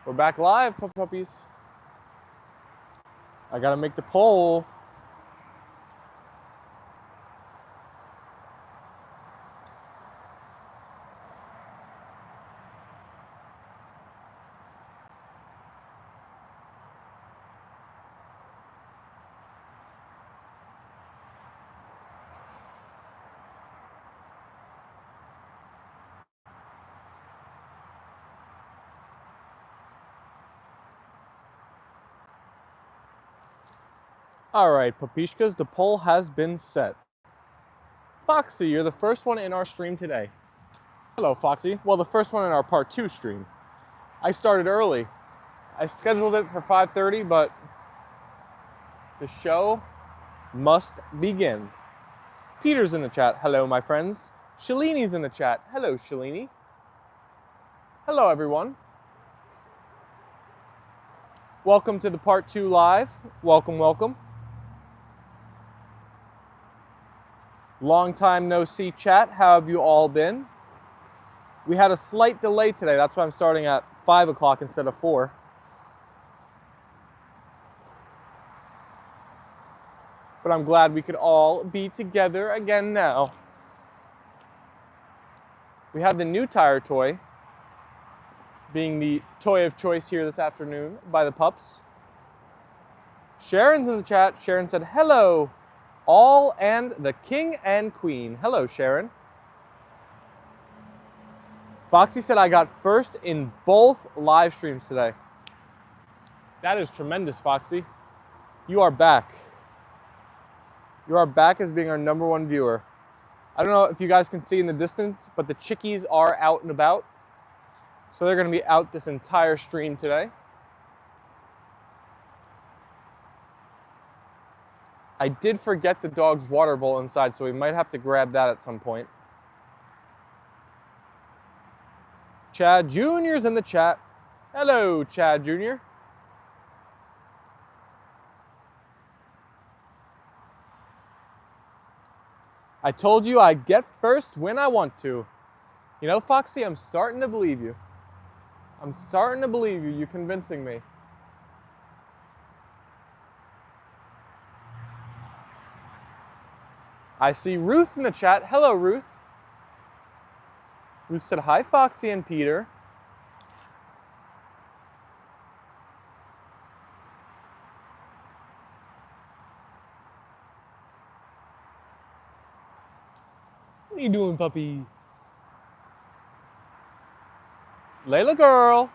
We're back live, puppies. I gotta make the poll. All right, Papishkas, the poll has been set. Foxy, you're the first one in our stream today. Hello, Foxy. Well, the first one in our part 2 stream. I started early. I scheduled it for 5:30, but the show must begin. Peter's in the chat. Hello, my friends. Shalini's in the chat. Hello, Shalini. Hello, everyone. Welcome to the part 2 live. Welcome, welcome. Long time no see, chat. How have you all been? We had a slight delay today. That's why I'm starting at 5 o'clock instead of 4. But I'm glad we could all be together again now. We have the new tire toy being the toy of choice here this afternoon by the pups. Sharon's in the chat. Sharon said, hello, all and the king and queen. Hello, Sharon. Foxy said I got first in both live streams today. That is tremendous, Foxy. You are back. You are back as being our #1 viewer. I don't know if you guys can see in the distance, but the chickies are out and about. So they're going to be out this entire stream today. I did forget the dog's water bowl inside, so we might have to grab that at some point. Chad Jr.'s in the chat. Hello, Chad Jr. I told you I'd get first when I want to. You know, Foxy, I'm starting to believe you. I'm starting to believe you. You're convincing me. I see Ruth in the chat. Hello, Ruth. Ruth said, hi, Foxy and Peter. What are you doing, puppy? Leyla girl.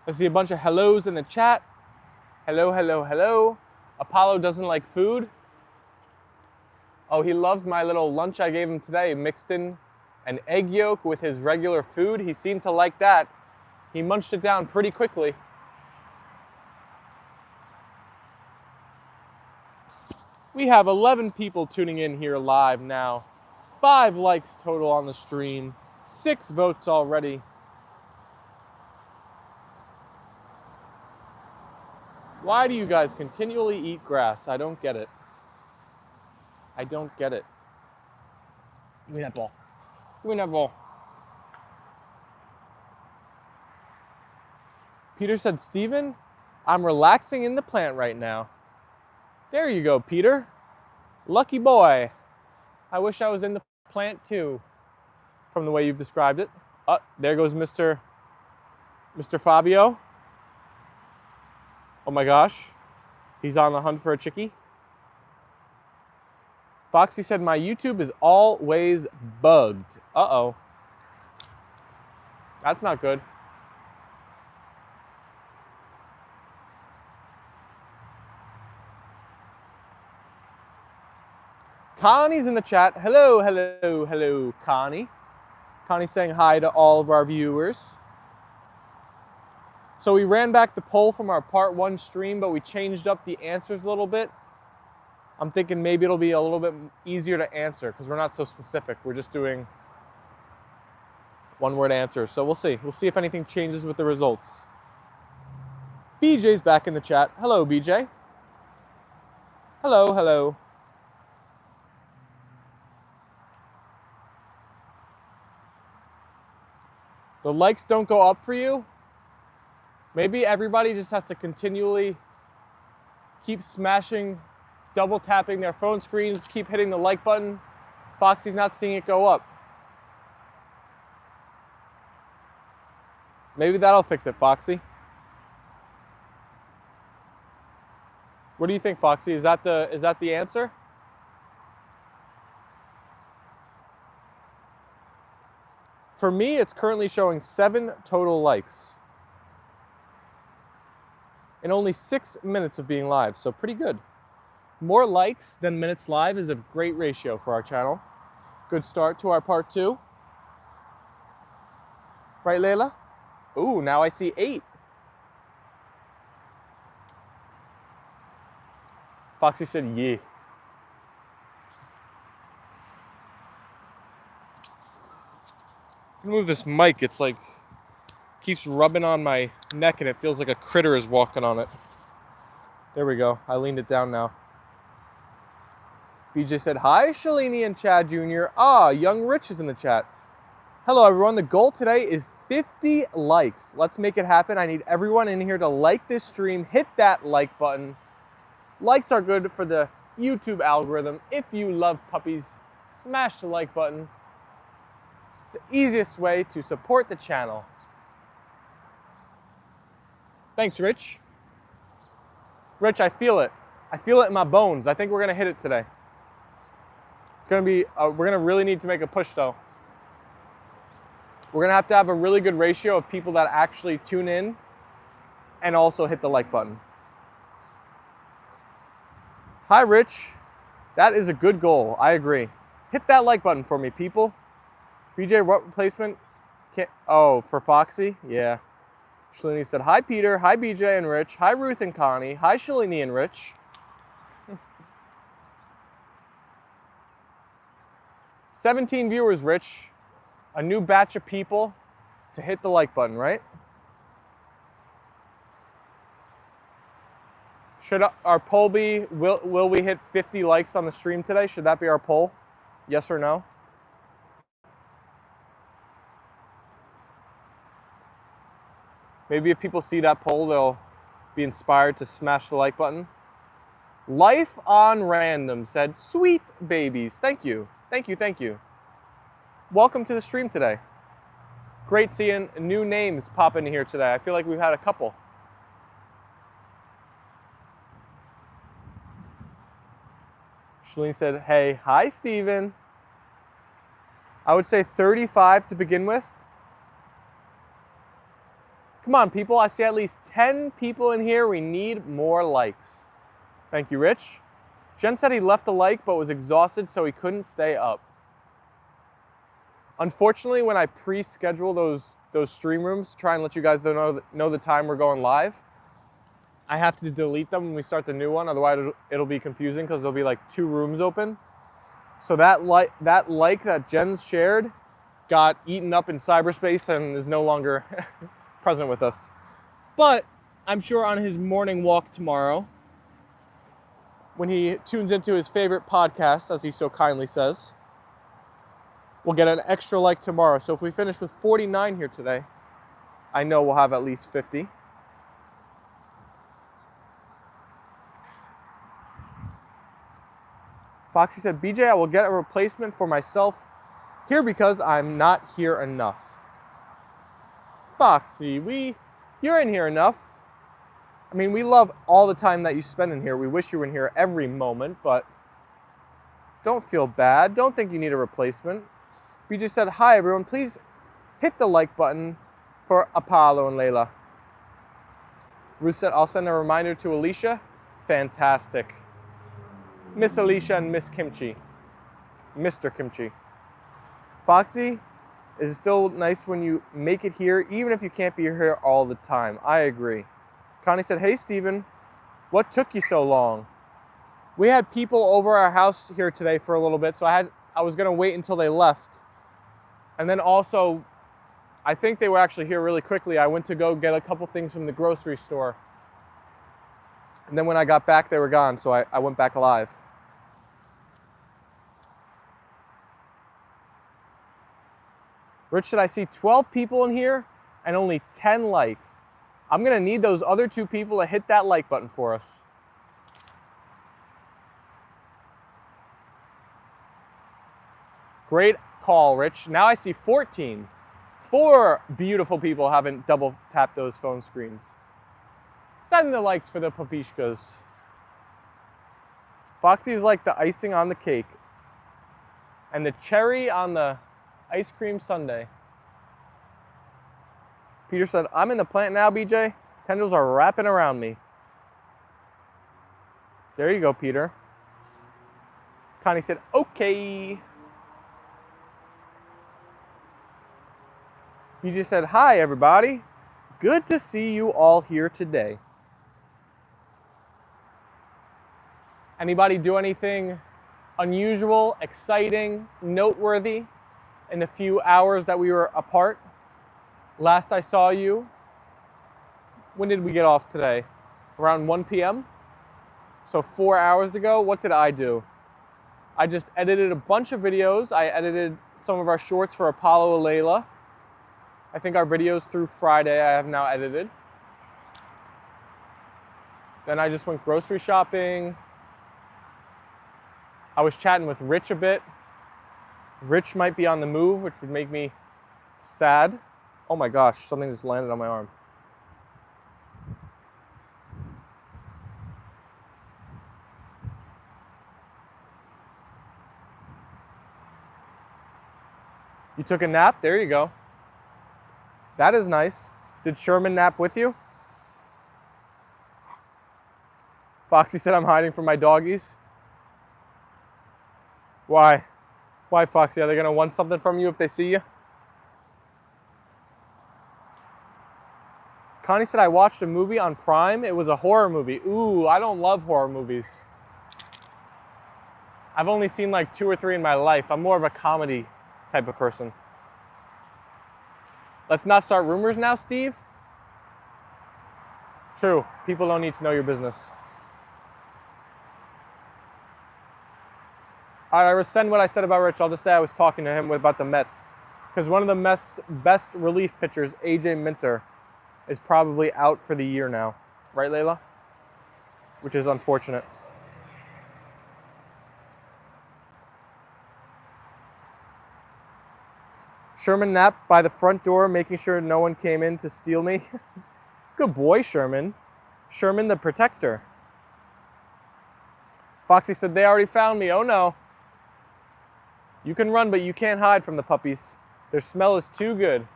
I see a bunch of hellos in the chat. Hello, hello, hello. Apollo doesn't like food. Oh, he loved my little lunch I gave him today, mixed in an egg yolk with his regular food. He seemed to like that. He munched it down pretty quickly. We have 11 people tuning in here live now. 5 likes total on the stream. 6 votes already. Why do you guys continually eat grass? I don't get it. I don't get it. Give me that ball. Give me that ball. Peter said, Steven, I'm relaxing in the plant right now. There you go, Peter. Lucky boy. I wish I was in the plant too, from the way you've described it. Oh, there goes Mr. Fabio. Oh my gosh. He's on the hunt for a chickie. Foxy said, my YouTube is always bugged. Uh-oh. That's not good. Connie's in the chat. Hello, hello, hello, Connie. Connie's saying hi to all of our viewers. So we ran back the poll from our part 1 stream, but we changed up the answers a little bit. I'm thinking maybe it'll be a little bit easier to answer because we're not so specific. We're just doing One word answer. So we'll see. We'll see if anything changes with the results. BJ's back in the chat. Hello, BJ. Hello, hello. The likes don't go up for you. Maybe everybody just has to continually keep smashing, double tapping their phone screens, keep hitting the like button. Foxy's not seeing it go up. Maybe that'll fix it, Foxy. What do you think, Foxy? Is that the answer? For me, it's currently showing 7 total likes in only 6 minutes of being live, so pretty good. More likes than minutes live is a great ratio for our channel. Good start to our part 2. Right, Leyla? Ooh, now I see 8. Foxy said, yeah. Move this mic, it's like, keeps rubbing on my neck and it feels like a critter is walking on it. There we go, I leaned it down now. BJ said, hi, Shalini and Chad Jr. Ah, Young Rich is in the chat. Hello everyone, the goal today is 50 likes. Let's make it happen. I need everyone in here to like this stream, hit that like button. Likes are good for the YouTube algorithm. If you love puppies, smash the like button. It's the easiest way to support the channel. Thanks, Rich. Rich, I feel it. I feel it in my bones. I think we're gonna hit it today. It's gonna be, we're gonna really need to make a push though. We're gonna have to have a really good ratio of people that actually tune in and also hit the like button. Hi, Rich. That is a good goal. I agree. Hit that like button for me, people. BJ, what replacement? Oh, for Foxy? Yeah. Shalini said, hi, Peter. Hi, BJ and Rich. Hi, Ruth and Connie. Hi, Shalini and Rich. 17 viewers, Rich. A new batch of people to hit the like button, right? Should our poll be, will we hit 50 likes on the stream today? Should that be our poll? Yes or no? Maybe if people see that poll, they'll be inspired to smash the like button. Life on Random said, sweet babies. Thank you. Thank you, thank you. Welcome to the stream today. Great seeing new names pop in here today. I feel like we've had a couple. Shalene said, hey, hi, Steven. I would say 35 to begin with. Come on, people. I see at least 10 people in here. We need more likes. Thank you, Rich. Jen said he left a like but was exhausted, so he couldn't stay up. Unfortunately, when I pre-schedule those stream rooms, try and let you guys know the time we're going live, I have to delete them when we start the new one. Otherwise, it'll be confusing because there'll be like 2 rooms open. So that like that Jen's shared got eaten up in cyberspace and is no longer present with us. But I'm sure on his morning walk tomorrow, when he tunes into his favorite podcast, as he so kindly says, we'll get an extra like tomorrow. So if we finish with 49 here today, I know we'll have at least 50. Foxy said, BJ, I will get a replacement for myself here because I'm not here enough. Foxy, you're in here enough. I mean, we love all the time that you spend in here. We wish you were in here every moment, but don't feel bad. Don't think you need a replacement. BJ said, hi, everyone. Please hit the like button for Apollo and Leyla. Ruth said, I'll send a reminder to Alicia. Fantastic. Miss Alicia and Miss Kimchi. Mr. Kimchi. Foxy, is it still nice when you make it here, even if you can't be here all the time? I agree. Connie said, hey, Steven, what took you so long? We had people over our house here today for a little bit, so I was going to wait until they left. And then also, I think they were actually here really quickly. I went to go get a couple things from the grocery store. And then when I got back, they were gone, so I went back live. Rich said, I see 12 people in here and only 10 likes. I'm gonna need those other 2 people to hit that like button for us. Great call, Rich. Now I see 14. 4 beautiful people haven't double tapped those phone screens. Send the likes for the papishkas. Foxy is like the icing on the cake and the cherry on the ice cream sundae. Peter said, I'm in the plant now, BJ. Tendrils are wrapping around me. There you go, Peter. Connie said, okay. BJ said, hi, everybody. Good to see you all here today. Anybody do anything unusual, exciting, noteworthy in the few hours that we were apart? Last I saw you, when did we get off today? Around 1 p.m.? So 4 hours ago, what did I do? I just edited a bunch of videos. I edited some of our shorts for Apollo and Leyla. I think our videos through Friday I have now edited. Then I just went grocery shopping. I was chatting with Rich a bit. Rich might be on the move, which would make me sad. Oh my gosh, something just landed on my arm. You took a nap? There you go. That is nice. Did Sherman nap with you? Foxy said I'm hiding from my doggies. Why? Why, Foxy? Are they gonna want something from you if they see you? Connie said I watched a movie on Prime. It was a horror movie. Ooh, I don't love horror movies. I've only seen like 2 or 3 in my life. I'm more of a comedy type of person. Let's not start rumors now, Steve. True, people don't need to know your business. All right, I rescind what I said about Rich. I'll just say I was talking to him about the Mets. Because one of the Mets' best relief pitchers, AJ Minter, is probably out for the year now. Right, Leyla? Which is unfortunate. Sherman napped by the front door, making sure no one came in to steal me. Good boy, Sherman. Sherman the protector. Foxy said, they already found me. Oh no. You can run, but you can't hide from the puppies. Their smell is too good.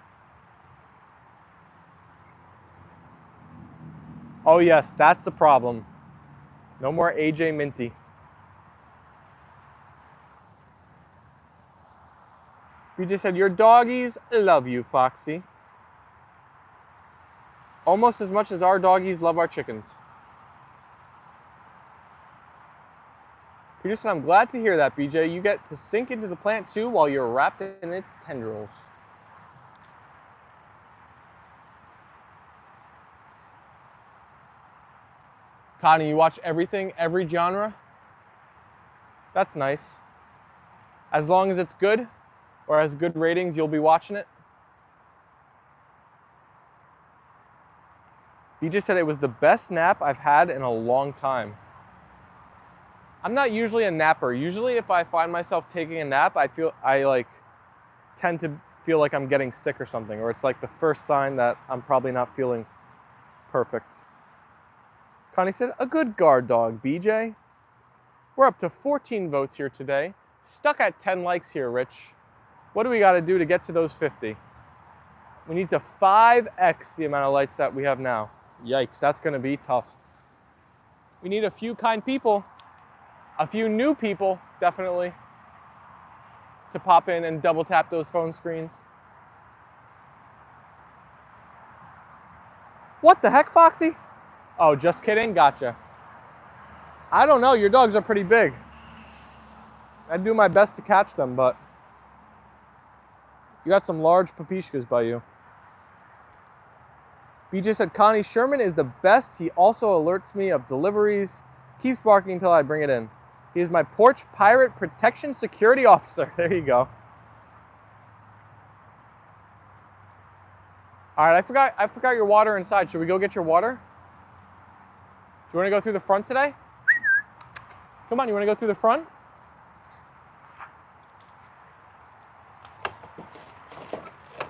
Oh yes, that's a problem. No more AJ Minty. You just said, your doggies love you, Foxy. Almost as much as our doggies love our chickens. Peter said, I'm glad to hear that, BJ. You get to sink into the plant too while you're wrapped in its tendrils. Connie, you watch everything, every genre? That's nice. As long as it's good or has good ratings, you'll be watching it. BJ said it was the best nap I've had in a long time. I'm not usually a napper. Usually if I find myself taking a nap, I tend to feel like I'm getting sick or something, or it's like the first sign that I'm probably not feeling perfect. Connie said, a good guard dog, BJ. We're up to 14 votes here today. Stuck at 10 likes here, Rich. What do we got to do to get to those 50? We need to 5x the amount of likes that we have now. Yikes, that's going to be tough. We need a few kind people. A few new people, definitely, to pop in and double tap those phone screens. What the heck, Foxy? Oh, just kidding? Gotcha. I don't know. Your dogs are pretty big. I do my best to catch them, but you got some large papishkas by you. BJ said, Connie, Sherman is the best. He also alerts me of deliveries. Keeps barking until I bring it in. He is my porch pirate protection security officer. There you go. All right, I forgot your water inside. Should we go get your water? Do you want to go through the front today? Come on, you want to go through the front?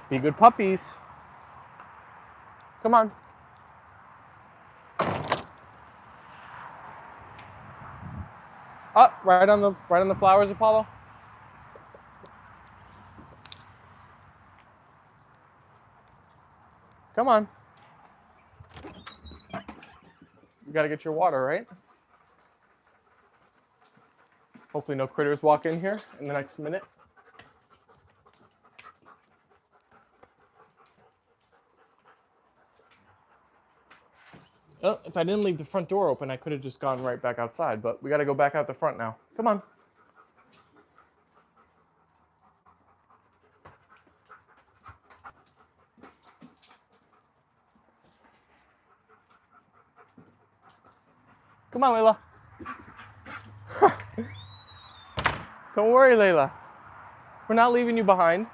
Be good puppies. Come on. Oh, right on the flowers, Apollo. Come on. You gotta get your water, right? Hopefully no critters walk in here in the next minute. Oh, if I didn't leave the front door open, I could have just gone right back outside, but we gotta go back out the front now. Come on. Come on, Leyla. Don't worry, Leyla. We're not leaving you behind.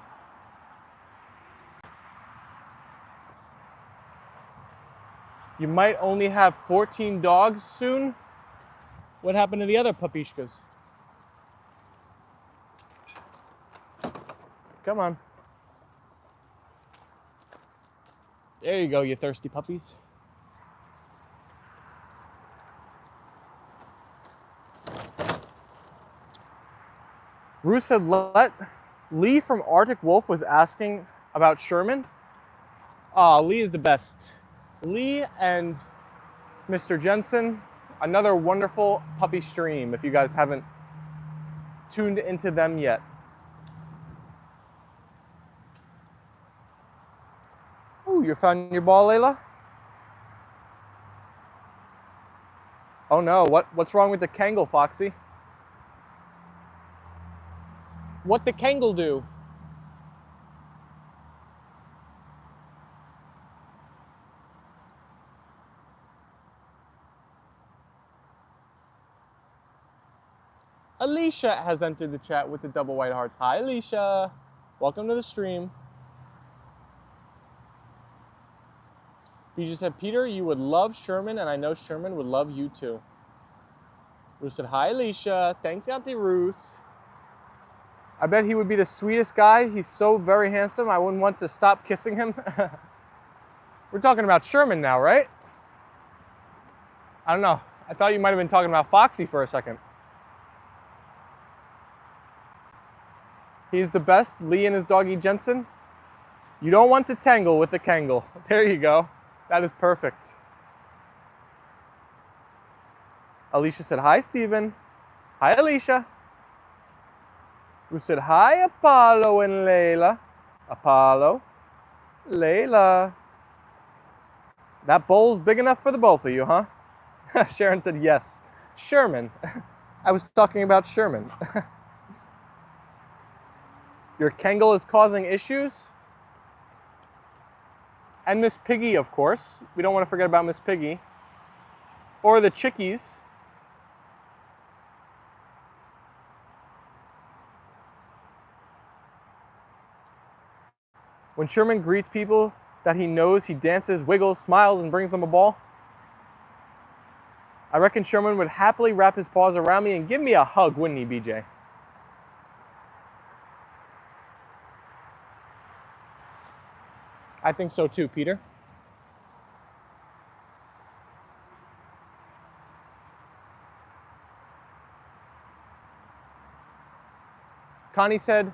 You might only have 14 dogs soon. What happened to the other papishkas? Come on. There you go, you thirsty puppies. Ruth said, Lee from Arctic Wolf was asking about Sherman. Ah, Lee is the best. Lee and Mr. Jensen, another wonderful puppy stream if you guys haven't tuned into them yet. Ooh, you found your ball, Leyla? Oh no, what's wrong with the Kangal, Foxy? What the Kangal do? Alicia has entered the chat with the double white hearts. Hi, Alicia. Welcome to the stream. You just said, Peter, you would love Sherman, and I know Sherman would love you too. Ruth said, hi, Alicia. Thanks, Auntie Ruth. I bet he would be the sweetest guy. He's so very handsome. I wouldn't want to stop kissing him. We're talking about Sherman now, right? I don't know. I thought you might have been talking about Foxy for a second. He's the best, Lee and his doggy Jensen. You don't want to tangle with the Kangal. There you go. That is perfect. Alicia said, hi, Steven. Hi, Alicia. Who said, hi, Apollo and Leyla. Apollo, Leyla. That bowl's big enough for the both of you, huh? Sharon said, yes. Sherman. I was talking about Sherman. Your Kangal is causing issues? And Miss Piggy, of course. We don't want to forget about Miss Piggy. Or the chickies. When Sherman greets people that he knows, he dances, wiggles, smiles, and brings them a ball. I reckon Sherman would happily wrap his paws around me and give me a hug, wouldn't he, BJ? I think so too, Peter. Connie said,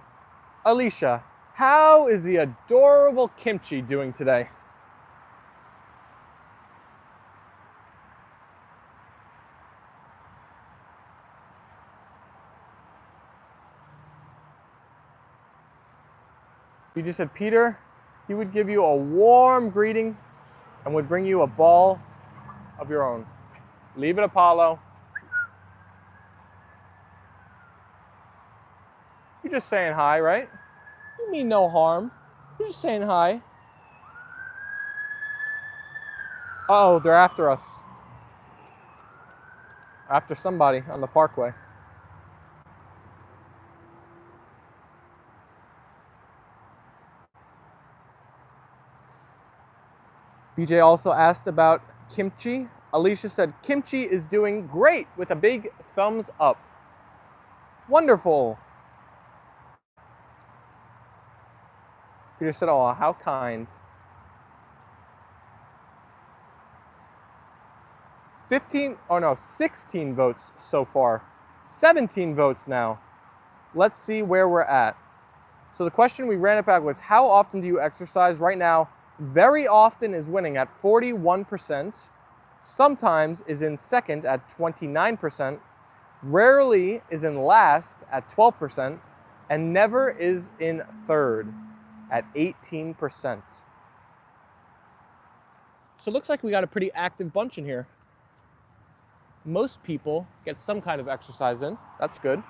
Alicia, how is the adorable Kimchi doing today? You just said, Peter, he would give you a warm greeting and would bring you a ball of your own. Leave it, Apollo. You're just saying hi, right? You mean no harm. You're just saying hi. Uh-oh, they're after us. After somebody on the parkway. BJ also asked about kimchi. Alicia said, kimchi is doing great with a big thumbs up. Wonderful. Peter said, oh, how kind. 16 votes so far. 17 votes now. Let's see where we're at. So the question we ran it back was, how often do you exercise? Right now, very often is winning at 41%. Sometimes is in second at 29%. Rarely is in last at 12%. And never is in third at 18%. So it looks like we got a pretty active bunch in here. Most people get some kind of exercise in. That's good.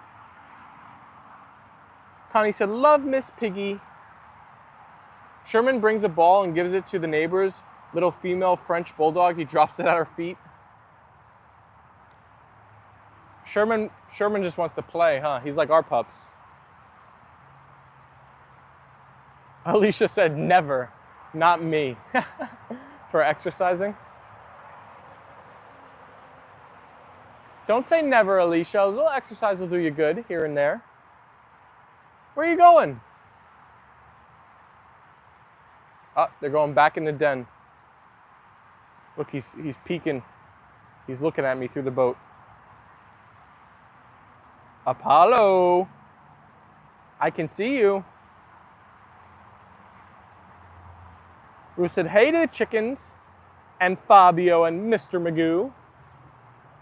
Connie said, love Miss Piggy. Sherman brings a ball and gives it to the neighbor's little female French bulldog. He drops it at her feet. Sherman just wants to play, huh? He's like our pups. Alicia said, never, not me, for exercising. Don't say never, Alicia. A little exercise will do you good here and there. Where are you going? Oh, they're going back in the den. Look, he's peeking. He's looking at me through the boat. Apollo, I can see you. Ruth said, hey to the chickens and Fabio and Mr. Magoo.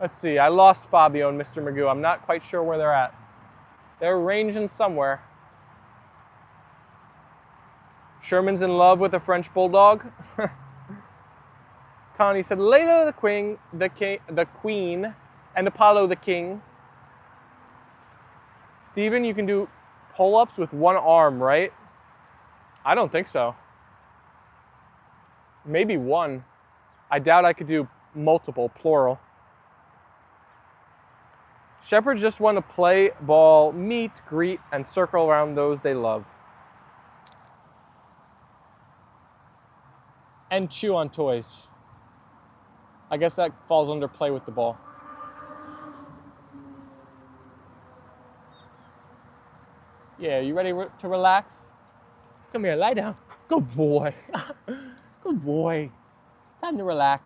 Let's see, I lost Fabio and Mr. Magoo. I'm not quite sure where they're at. They're ranging somewhere. Sherman's in love with a French bulldog. Connie said, Leyla the queen, and Apollo the king. Steven, you can do pull-ups with one arm, right? I don't think so. Maybe one. I doubt I could do multiple, plural. Shepherds just want to play ball, meet, greet, and circle around those they love. And chew on toys. I guess that falls under play with the ball. Yeah, you ready to relax? Come here, lie down. Good boy. Good boy. Time to relax.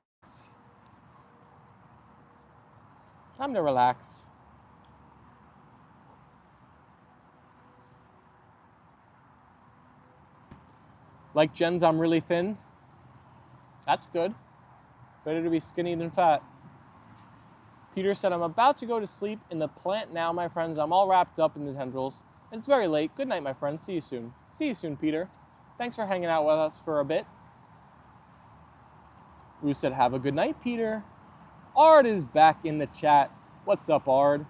Time to relax. Like Jen's, I'm really thin. That's good. Better to be skinny than fat. Peter said, I'm about to go to sleep in the plant now, my friends. I'm all wrapped up in the tendrils. It's very late. Good night, my friends. See you soon. See you soon, Peter. Thanks for hanging out with us for a bit. Ruth said, have a good night, Peter. Ard is back in the chat. What's up, Ard?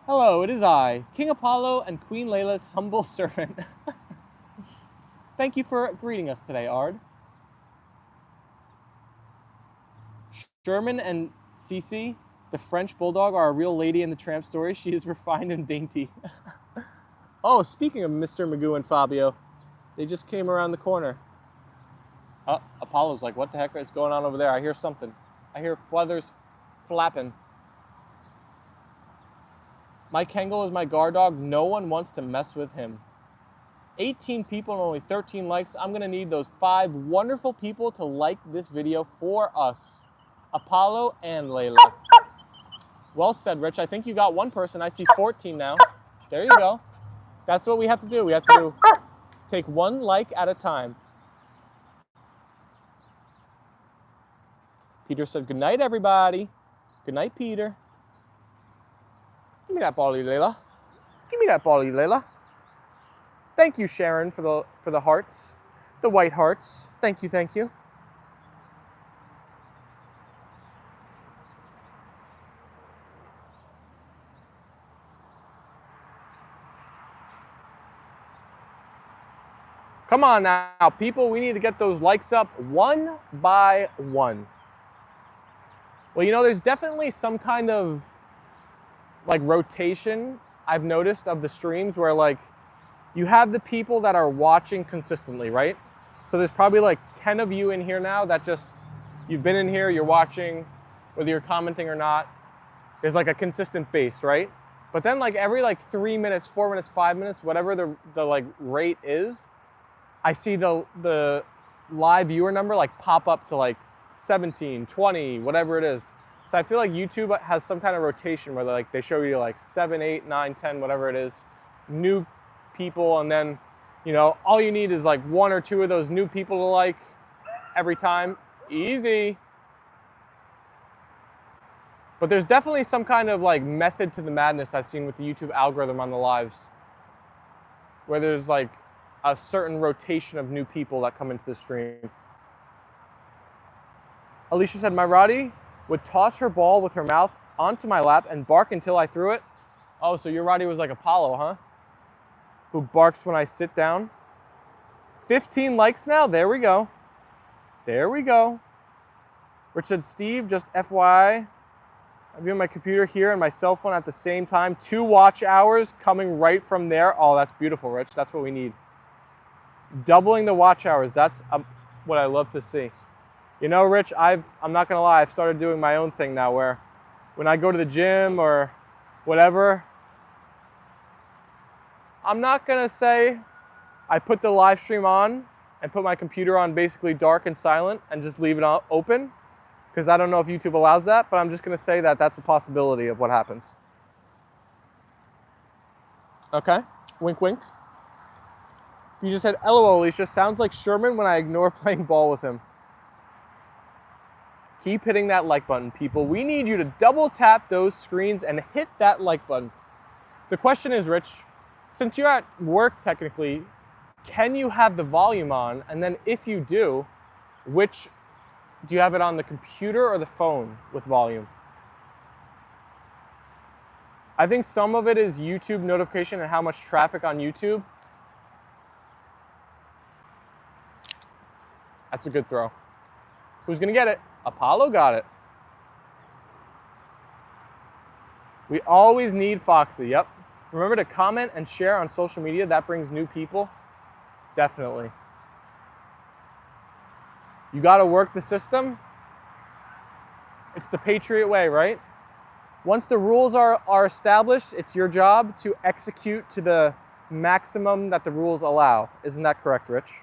Hello, it is I, King Apollo and Queen Leyla's humble servant. Thank you for greeting us today, Ard. Sherman and Cece, the French bulldog, are a real Lady in the Tramp story. She is refined and dainty. Oh, speaking of Mr. Magoo and Fabio, they just came around the corner. Apollo's like, what the heck is going on over there? I hear something. I hear feathers flapping. My Kangol is my guard dog. No one wants to mess with him. 18 people and only 13 likes. I'm going to need those 5 wonderful people to like this video for us. Apollo and Leyla. Well said, Rich. I think you got one person. I see 14 now. There you go. That's what we have to do. We have to take one like at a time. Peter said, good night, everybody. Good night, Peter. Give me that ball, Leyla. Give me that ball, Leyla. Thank you, Sharon, for the hearts. The white hearts. Thank you, thank you. Come on now, people. We need to get those likes up one by one. Well, you know, there's definitely some kind of like rotation I've noticed of the streams where like you have the people that are watching consistently, right? So there's probably like 10 of you in here now that just, you've been in here, you're watching, whether you're commenting or not. There's like a consistent base, right? But then like every like 3 minutes, 4 minutes, 5 minutes, whatever the like rate is, I see the live viewer number like pop up to like 17, 20, whatever it is. So I feel like YouTube has some kind of rotation where like they show you like 7, 8, 9, 10, whatever it is, new people, and then, you know, all you need is like 1 or 2 of those new people to like every time. Easy. But there's definitely some kind of like method to the madness I've seen with the YouTube algorithm on the lives, where there's like a certain rotation of new people that come into the stream. Alicia said, my Roddy would toss her ball with her mouth onto my lap and bark until I threw it. Oh, so your Roddy was like Apollo, huh? Who barks when I sit down. 15 likes now, there we go. There we go. Rich said, Steve, just FYI, I'm viewing my computer here and my cell phone at the same time. 2 watch hours coming right from there. Oh, that's beautiful, Rich. That's what we need. Doubling the watch hours. That's what I love to see. You know, Rich, I'm not gonna lie, I've started doing my own thing now where when I go to the gym or whatever, I'm not gonna say I put the live stream on and put my computer on basically dark and silent and just leave it open, because I don't know if YouTube allows that, but I'm just gonna say that that's a possibility of what happens. Okay, wink wink. You just said, LOL, Alicia, sounds like Sherman when I ignore playing ball with him. Keep hitting that like button, people. We need you to double tap those screens and hit that like button. The question is, Rich, since you're at work technically, can you have the volume on? And then if you do, do you have it on the computer or the phone with volume? I think some of it is YouTube notification and how much traffic on YouTube. That's a good throw. Who's gonna get it? Apollo got it. We always need Foxy, yep. Remember to comment and share on social media. That brings new people. Definitely. You gotta work the system. It's the Patriot way, right? Once the rules are established, it's your job to execute to the maximum that the rules allow. Isn't that correct, Rich?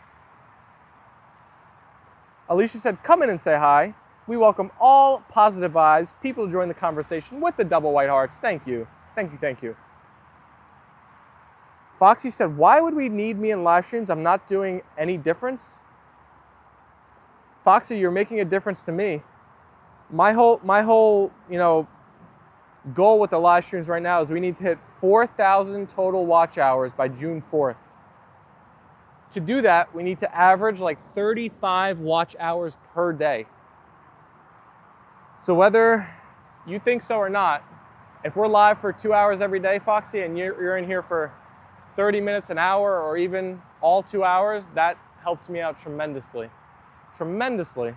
Alicia said, come in and say hi. We welcome all positive vibes, people to join the conversation with the double white hearts. Thank you. Thank you, thank you. Foxy said, why would we need me in live streams? I'm not doing any difference. Foxy, you're making a difference to me. My whole, you know, goal with the live streams right now is we need to hit 4,000 total watch hours by June 4th. To do that, we need to average like 35 watch hours per day. So whether you think so or not, if we're live for 2 hours every day, Foxy, and you're in here for 30 minutes, an hour, or even all 2 hours, that helps me out tremendously. Tremendously.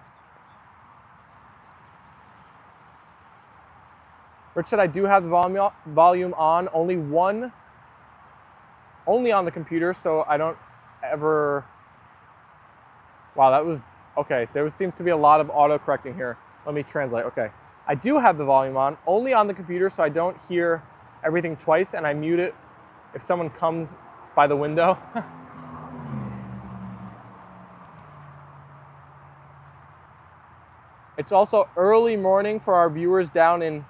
Rich said I do have the volume on, only on the computer, so I don't ever, wow, that was, okay, there seems to be a lot of auto-correcting here. Let me translate, okay. I do have the volume on, only on the computer, so I don't hear everything twice, and I mute it if someone comes by the window. It's also early morning for our viewers down in,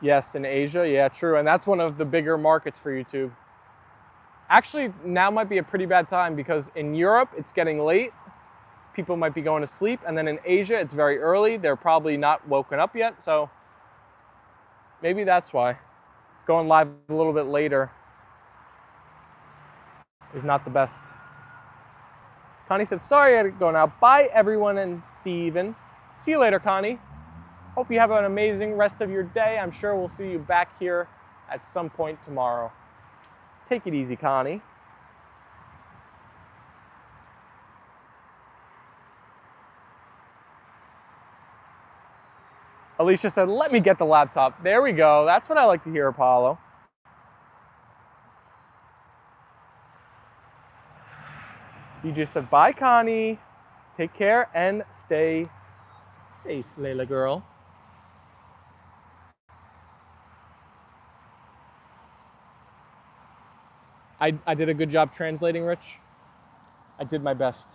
yes, in Asia, yeah, true, and that's one of the bigger markets for YouTube. Actually, now might be a pretty bad time because in Europe, it's getting late. People might be going to sleep, and then in Asia, it's very early. They're probably not woken up yet, so maybe that's why. Going live a little bit later is not the best. Connie said, sorry I had to go now. Bye, everyone and Steven. See you later, Connie. Hope you have an amazing rest of your day. I'm sure we'll see you back here at some point tomorrow. Take it easy, Connie. Alicia said, let me get the laptop. There we go. That's what I like to hear, Apollo. You just said, bye, Connie. Take care and stay safe, Leyla girl. I did a good job translating, Rich. I did my best.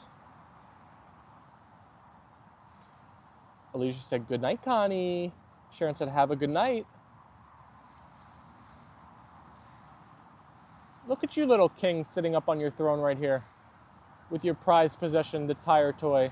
Alicia said, good night, Connie. Sharon said, have a good night. Look at you, little king, sitting up on your throne right here with your prized possession, the tire toy.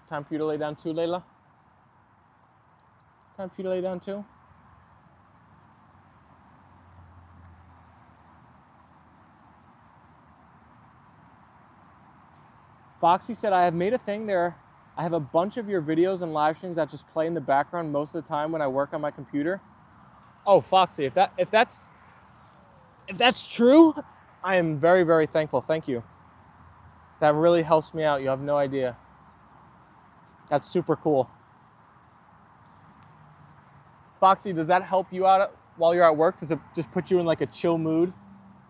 Time for you to lay down too, Leyla? Time for you to lay down too? Foxy said, I have made a thing there. I have a bunch of your videos and live streams that just play in the background most of the time when I work on my computer. Oh, Foxy, if that's true, I am very, very thankful. Thank you. That really helps me out. You have no idea. That's super cool. Foxy, does that help you out while you're at work? Does it just put you in like a chill mood?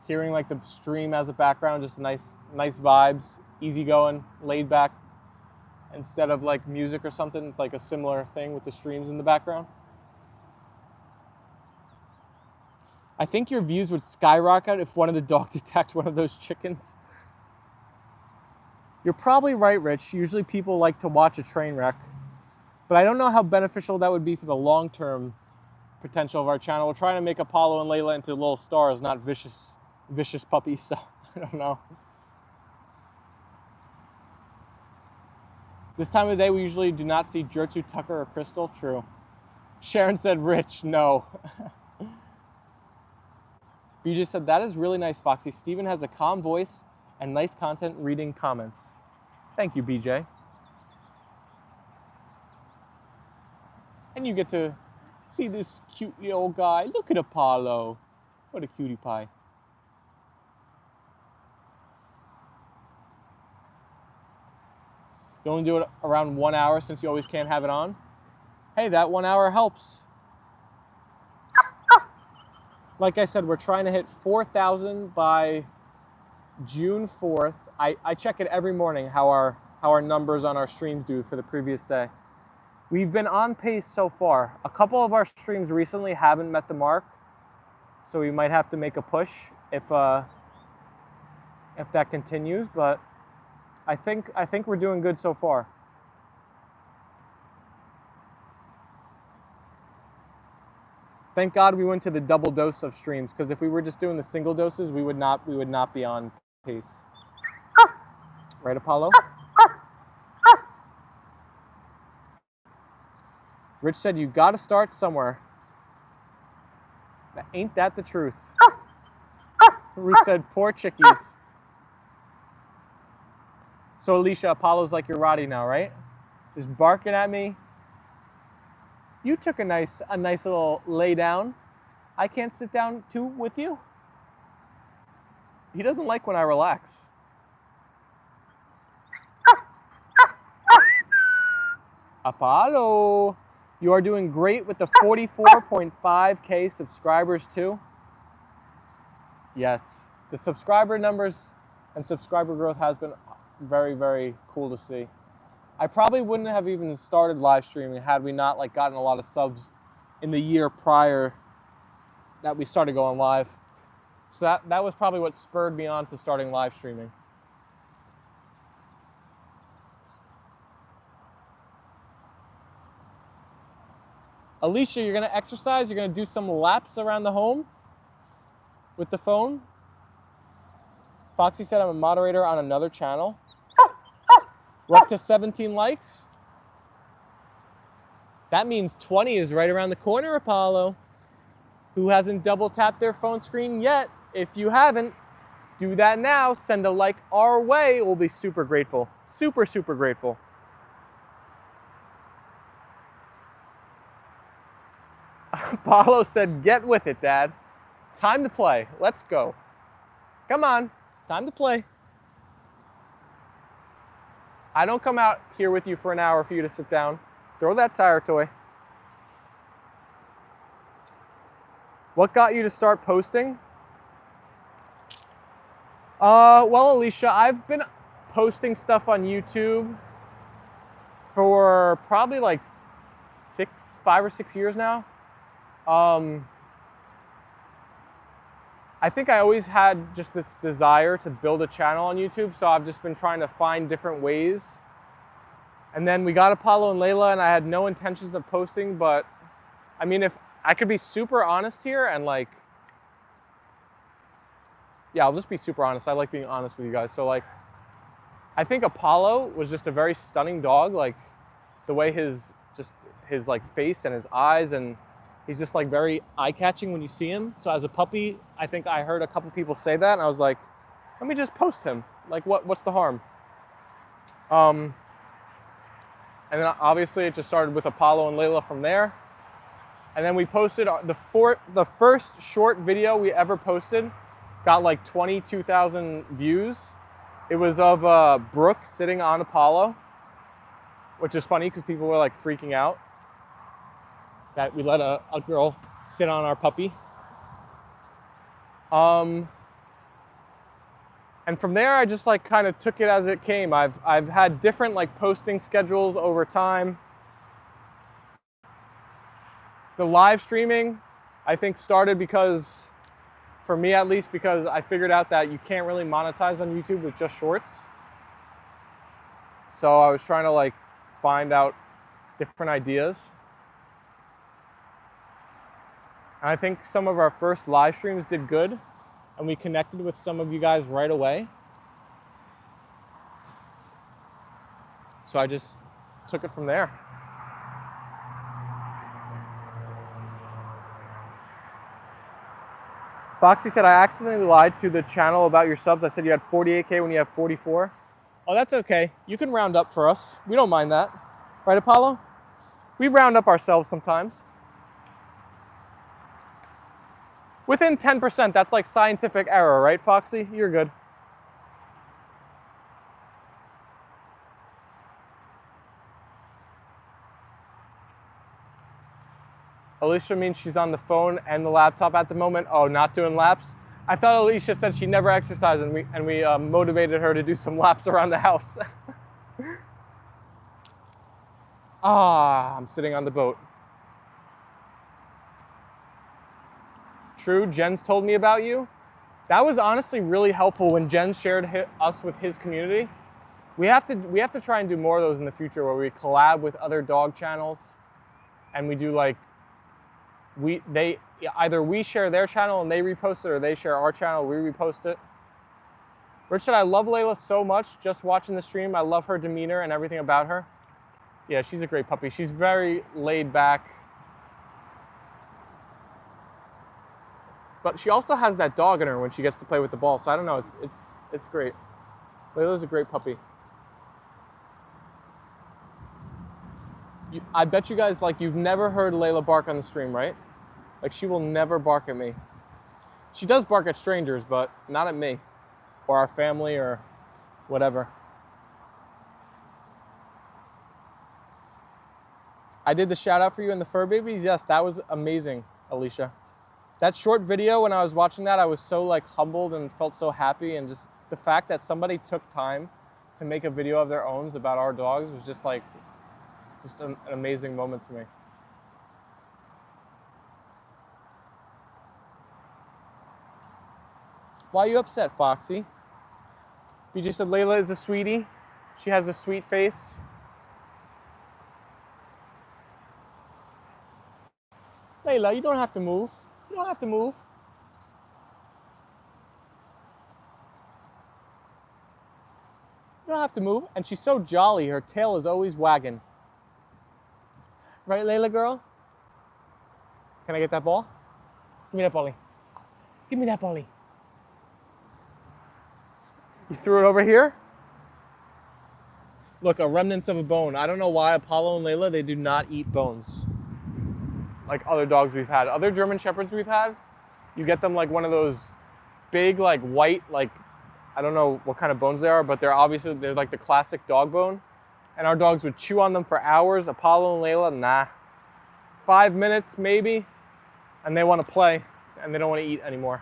Hearing like the stream as a background, just nice vibes, easygoing, laid back. Instead of like music or something, it's like a similar thing with the streams in the background. I think your views would skyrocket if one of the dogs attacked one of those chickens. You're probably right, Rich. Usually people like to watch a train wreck, but I don't know how beneficial that would be for the long-term potential of our channel. We're trying to make Apollo and Leyla into little stars, not vicious puppies, so I don't know. This time of the day, we usually do not see Gertrude, Tucker, or Crystal. True. Sharon said, Rich, no. You just said, that is really nice, Foxy. Steven has a calm voice and nice content reading comments. Thank you, BJ. And you get to see this cute little guy. Look at Apollo. What a cutie pie. You only do it around 1 hour since you always can't have it on. Hey, that 1 hour helps. Like I said, we're trying to hit 4,000 by June 4th. I check it every morning how our numbers on our streams do for the previous day. We've been on pace so far. A couple of our streams recently haven't met the mark, so we might have to make a push if that continues, but I think we're doing good so far. Thank God we went to the double dose of streams, because if we were just doing the single doses, we would not be on pace. Right, Apollo? Rich said, you got to start somewhere. Ain't that the truth? Ruth said, poor chickies. So Alicia, Apollo's like your Roddy now, right? Just barking at me. You took a nice little lay down. I can't sit down too with you. He doesn't like when I relax. Apollo, you are doing great with the 44.5K subscribers too. Yes, the subscriber numbers and subscriber growth has been very, very cool to see. I probably wouldn't have even started live streaming had we not like gotten a lot of subs in the year prior that we started going live. So that was probably what spurred me on to starting live streaming. Alicia, you're gonna exercise? You're gonna do some laps around the home with the phone? Foxy said I'm a moderator on another channel. We're up to 17 likes. That means 20 is right around the corner, Apollo. Who hasn't double tapped their phone screen yet? If you haven't, do that now. Send a like our way. We'll be super grateful. Super, super grateful. Apollo said, "Get with it, Dad. Time to play. Let's go. Come on, time to play." I don't come out here with you for an hour for you to sit down. Throw that tire toy. What got you to start posting? Well, Alicia, I've been posting stuff on YouTube for probably like 5 or 6 years now. I think I always had just this desire to build a channel on YouTube, so I've just been trying to find different ways. And then we got Apollo and Leyla, and I had no intentions of posting, but I mean, if I could be super honest here and like, yeah, I'll just be super honest. I like being honest with you guys. So like, I think Apollo was just a very stunning dog. Like the way his like face and his eyes, and he's just like very eye-catching when you see him. So as a puppy, I think I heard a couple people say that, and I was like, let me just post him. Like what's the harm? And then obviously it just started with Apollo and Leyla from there. And then we posted the first short video we ever posted, got like 22,000 views. It was of Brooke sitting on Apollo, which is funny because people were like freaking out that we let a girl sit on our puppy. And from there, I just like kind of took it as it came. I've had different like posting schedules over time. The live streaming, I think, started because, for me at least, because I figured out that you can't really monetize on YouTube with just shorts. So I was trying to like find out different ideas. And I think some of our first live streams did good, and we connected with some of you guys right away. So I just took it from there. Foxy said, I accidentally lied to the channel about your subs. I said you had 48K when you have 44. Oh, that's okay. You can round up for us. We don't mind that. Right, Apollo? We round up ourselves sometimes. Within 10%, that's like scientific error, right, Foxy? You're good. Alicia means she's on the phone and the laptop at the moment. Oh, not doing laps? I thought Alicia said she never exercised, and we motivated her to do some laps around the house. I'm sitting on the boat. True, Jens told me about you. That was honestly really helpful when Jens shared us with his community. We have to try and do more of those in the future, where we collab with other dog channels, and we do like, either we share their channel and they repost it, or they share our channel, we repost it. Richard, I love Leyla so much. Just watching the stream, I love her demeanor and everything about her. Yeah, she's a great puppy. She's very laid back. But she also has that dog in her when she gets to play with the ball. So I don't know, it's great. Layla's a great puppy. I bet you guys, like, you've never heard Leyla bark on the stream, right? Like, she will never bark at me. She does bark at strangers, but not at me or our family or whatever. I did the shout out for you and the fur babies. Yes, that was amazing, Alicia. That short video, when I was watching that, I was so like humbled and felt so happy, and just the fact that somebody took time to make a video of their own about our dogs was just like, an amazing moment to me. Why are you upset, Foxy? You just said Leyla is a sweetie. She has a sweet face. Leyla, you don't have to move. You don't have to move. You don't have to move. And she's so jolly. Her tail is always wagging. Right, Leyla girl? Can I get that ball? Give me that bolly. Give me that bolly. You threw it over here? Look, a remnants of a bone. I don't know why Apollo and Leyla, they do not eat bones. like other dogs we've had. Other German Shepherds we've had, you get them like one of those big like white, like I don't know what kind of bones they are, but they're like the classic dog bone. And our dogs would chew on them for hours. Apollo and Leyla, nah. 5 minutes maybe, and they want to play and they don't want to eat anymore.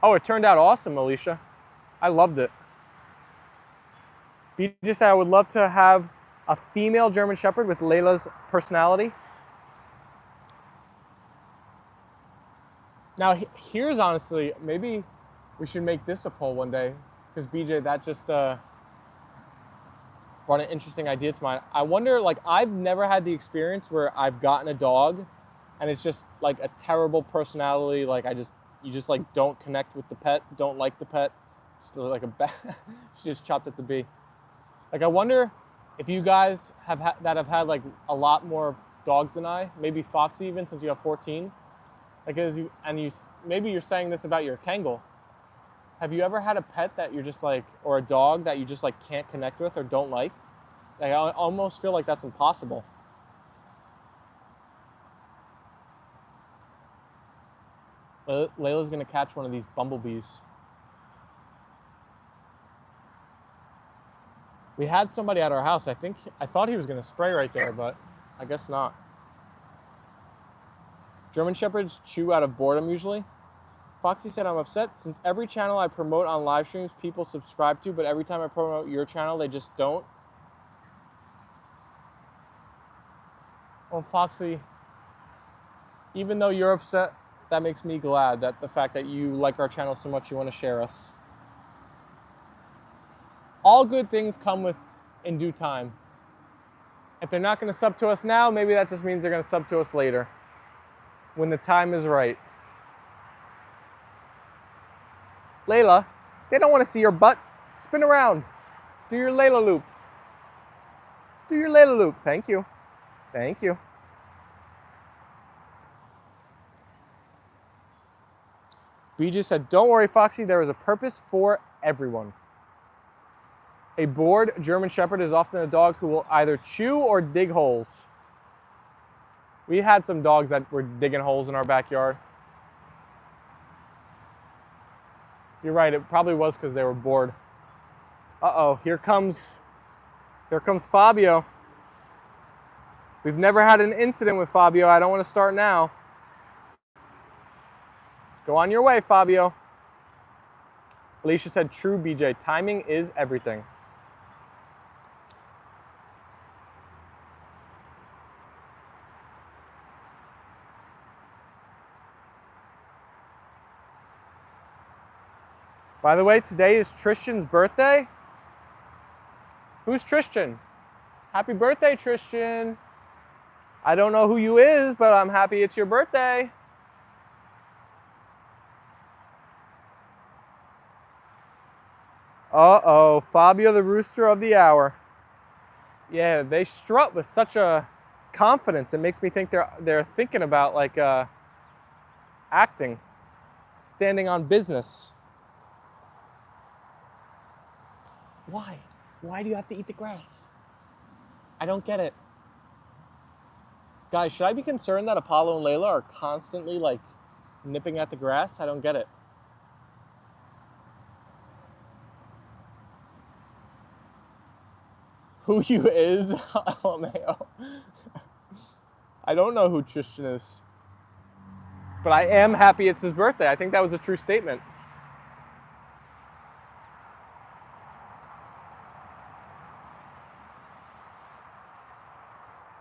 Oh, it turned out awesome, Alicia. I loved it. BJ said I would love to have a female German Shepherd with Leyla's personality. Now, here's honestly, maybe we should make this a poll one day, because BJ, that just brought an interesting idea to mind. I wonder, like, I've never had the experience where I've gotten a dog and it's just like a terrible personality, like you just like don't connect with the pet, don't like the pet, just like a bat. She just chopped at the bee. Like, I wonder if you guys have had like a lot more dogs than I, maybe Foxy even, since you have 14. Like, maybe you're saying this about your Kangal. Have you ever had a pet that you're just like, or a dog that you just like can't connect with or don't like? Like, I almost feel like that's impossible. Layla's gonna catch one of these bumblebees. We had somebody at our house. I thought he was gonna spray right there, but I guess not. German Shepherds chew out of boredom usually. Foxy said, I'm upset since every channel I promote on live streams, people subscribe to, but every time I promote your channel, they just don't. Well, Foxy, even though you're upset, that makes me glad, that the fact that you like our channel so much, you want to share us. All good things come in due time. If they're not going to sub to us now, maybe that just means they're going to sub to us later, when the time is right. Leyla, they don't want to see your butt. Spin around. Do your Leyla loop. Do your Leyla loop. Thank you. Thank you. BJ said, don't worry, Foxy, there is a purpose for everyone. A bored German Shepherd is often a dog who will either chew or dig holes. We had some dogs that were digging holes in our backyard. You're right, it probably was because they were bored. Uh-oh, here comes Fabio. We've never had an incident with Fabio. I don't want to start now. Go on your way, Fabio. Alicia said, true, BJ. Timing is everything. By the way, today is Tristan's birthday. Who's Tristan? Happy birthday, Tristan. I don't know who you is, but I'm happy it's your birthday. Uh-oh, Fabio the rooster of the hour. Yeah, they strut with such a confidence. It makes me think they're thinking about like acting, standing on business. Why? Why do you have to eat the grass? I don't get it. Guys, should I be concerned that Apollo and Leyla are constantly like nipping at the grass? I don't get it. Who you is? LMAO. I don't know who Tristan is. But I am happy it's his birthday. I think that was a true statement.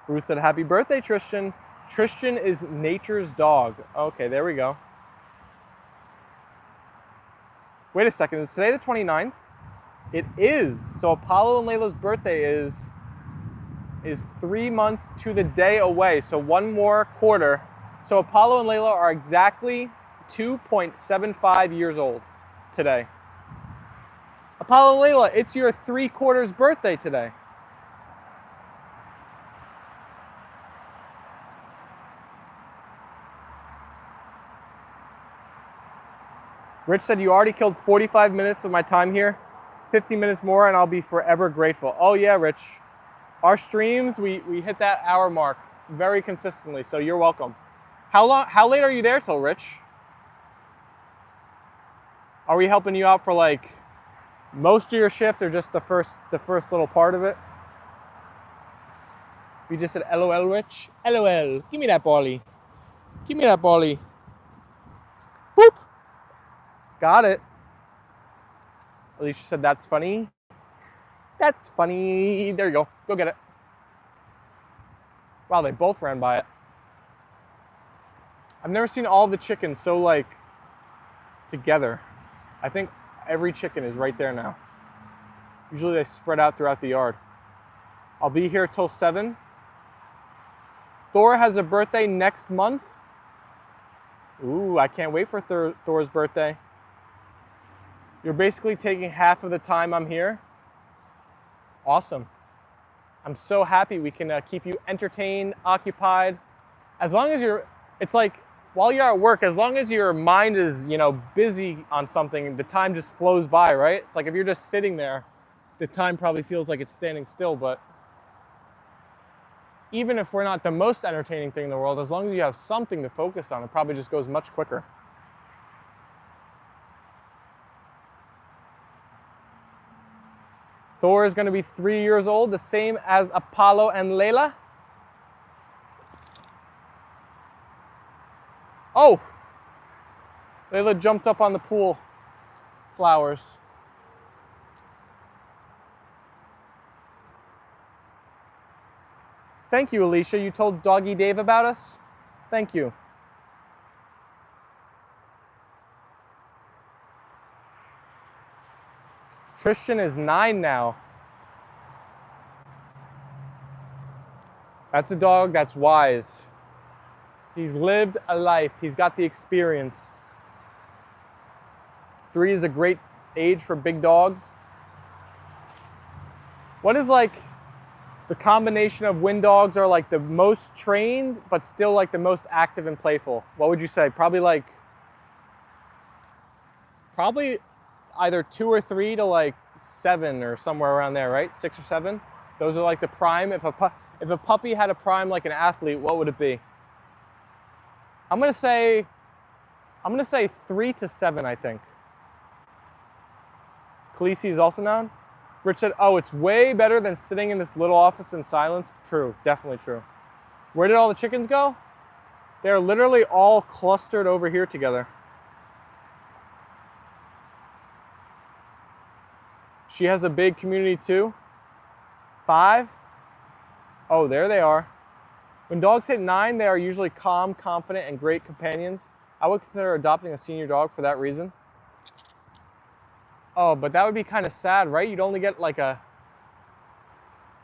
Ruth said, happy birthday, Tristan. Tristan is nature's dog. Okay, there we go. Wait a second, is today the 29th? It is. So Apollo and Leyla's birthday is 3 months to the day away. So one more quarter. So Apollo and Leyla are exactly 2.75 years old today. Apollo and Leyla, it's your 3/4 birthday today. Rich said, you already killed 45 minutes of my time here. 15 minutes more and I'll be forever grateful. Oh yeah, Rich. Our streams, we hit that hour mark very consistently, so you're welcome. How late are you there till, Rich? Are we helping you out for like most of your shift or just the first little part of it? We just said LOL, Rich. LOL. Give me that bally. Give me that bally. Boop. Got it. Alicia said that's funny. That's funny. There you go. Go get it. Wow, they both ran by it. I've never seen all the chickens so like together. I think every chicken is right there now. Usually they spread out throughout the yard. I'll be here till 7. Thor has a birthday next month. Ooh, I can't wait for Thor's birthday. You're basically taking half of the time I'm here. Awesome. I'm so happy we can keep you entertained, occupied. As long as it's like, while you're at work, as long as your mind is, busy on something, the time just flows by, right? It's like if you're just sitting there, the time probably feels like it's standing still, but even if we're not the most entertaining thing in the world, as long as you have something to focus on, it probably just goes much quicker. Thor is going to be 3 years old, the same as Apollo and Leyla. Oh! Leyla jumped up on the pool flowers. Thank you, Alicia. You told Doggy Dave about us? Thank you. Tristan is 9 now. That's a dog that's wise. He's lived a life. He's got the experience. 3 is a great age for big dogs. What is like the combination of when dogs are like the most trained, but still like the most active and playful? What would you say? Probably either 2 or 3 to like 7 or somewhere around there, right? 6 or 7. Those are like the prime. If a puppy had a prime like an athlete, what would it be? I'm gonna say 3 to 7, I think. Khaleesi is also known. Rich said, oh, it's way better than sitting in this little office in silence. True, definitely true. Where did all the chickens go? They're literally all clustered over here together. She has a big community too. 5. Oh, there they are. When dogs hit 9, they are usually calm, confident, and great companions. I would consider adopting a senior dog for that reason. Oh, but that would be kind of sad, right? You'd only get like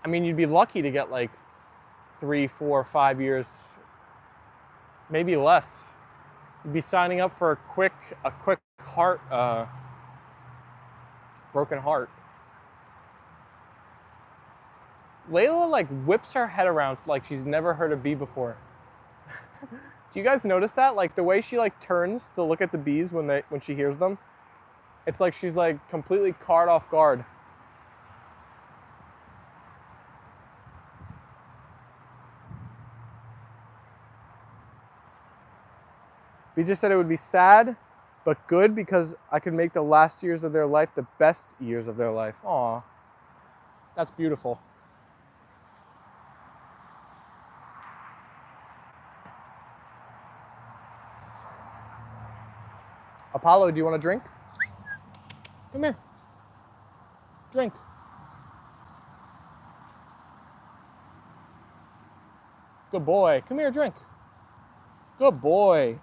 you'd be lucky to get like 3, 4, 5 years, maybe less. You'd be signing up for a quick heart, broken heart. Leyla like whips her head around like she's never heard a bee before. Do you guys notice that? Like the way she like turns to look at the bees when she hears them? It's like she's like completely caught off guard. We just said it would be sad, but good because I could make the last years of their life the best years of their life. Aw, that's beautiful. Apollo, do you want a drink? Come here. Drink. Good boy. Come here, drink. Good boy.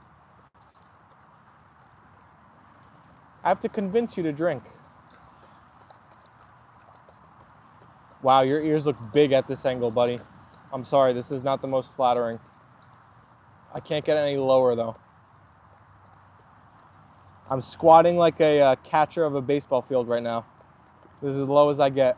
I have to convince you to drink. Wow, your ears look big at this angle, buddy. I'm sorry, this is not the most flattering. I can't get any lower, though. I'm squatting like a catcher of a baseball field right now. This is as low as I get.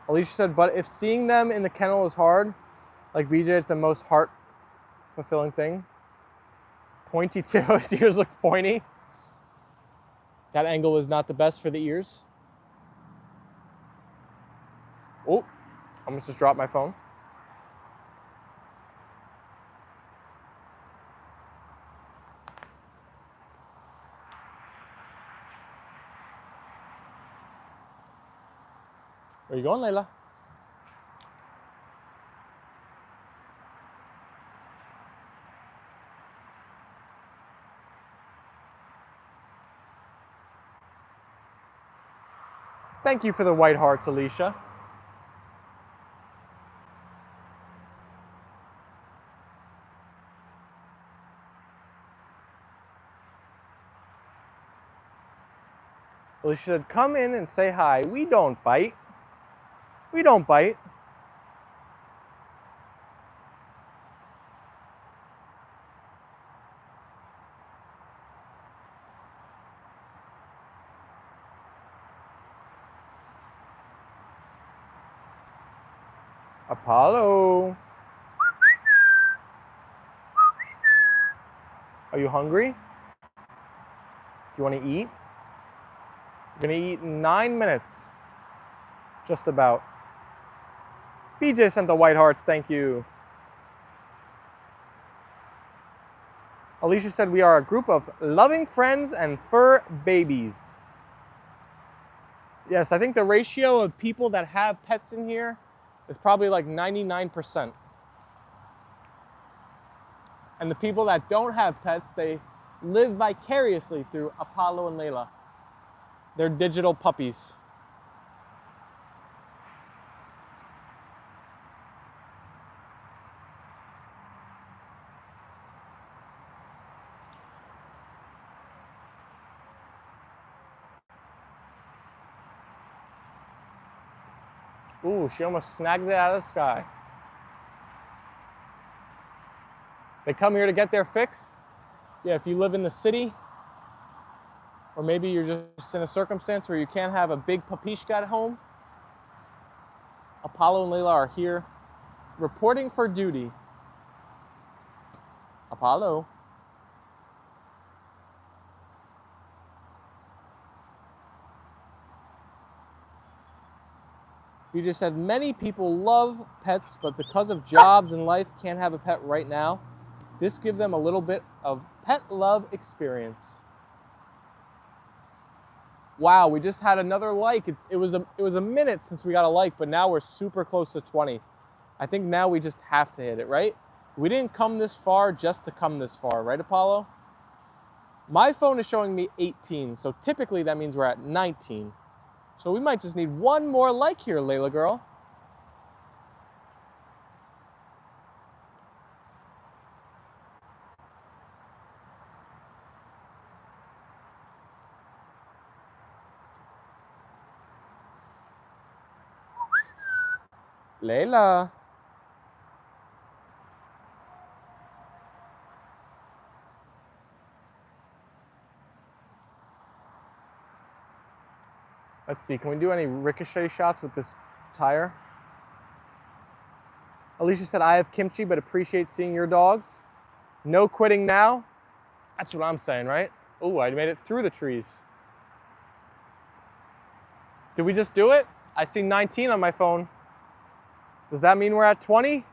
Alicia said, but if seeing them in the kennel is hard, like BJ, it's the most heart-fulfilling thing. Pointy too. His ears look pointy. That angle was not the best for the ears. Oh, I almost just dropped my phone. Where are you going, Leyla? Thank you for the white hearts, Alicia. Alicia said, come in and say hi. We don't bite. We don't bite. Apollo. Are you hungry? Do you want to eat? You're going to eat in 9 minutes. Just about. BJ sent the white hearts, thank you. Alicia said we are a group of loving friends and fur babies. Yes, I think the ratio of people that have pets in here is probably like 99%. And the people that don't have pets, they live vicariously through Apollo and Leyla. They're digital puppies. Ooh, she almost snagged it out of the sky. They come here to get their fix. Yeah, if you live in the city, or maybe you're just in a circumstance where you can't have a big papishka at home, Apollo and Leyla are here reporting for duty. Apollo. You just said many people love pets, but because of jobs and life can't have a pet right now. This gives them a little bit of pet love experience. Wow, we just had another like. It was a minute since we got a like, but now we're super close to 20. I think now we just have to hit it, right? We didn't come this far just to come this far, right, Apollo? My phone is showing me 18, so typically that means we're at 19. So we might just need one more like here, Leyla girl. Leyla. Let's see, can we do any ricochet shots with this tire? Alicia said, I have kimchi, but appreciate seeing your dogs. No quitting now. That's what I'm saying, right? Oh, I made it through the trees. Did we just do it? I see 19 on my phone. Does that mean we're at 20?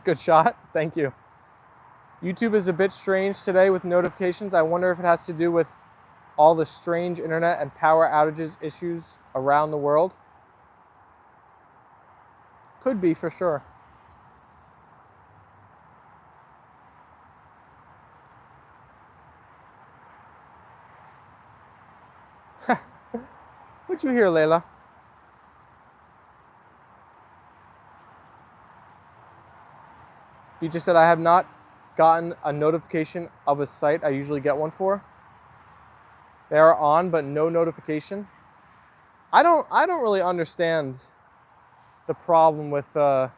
Good shot, thank you. YouTube is a bit strange today with notifications. I wonder if it has to do with all the strange internet and power outages issues around the world. Could be for sure. What'd you hear, Leyla? You just said I have not gotten a notification of a site I usually get one for. They are on, but no notification. I don't really understand the problem with the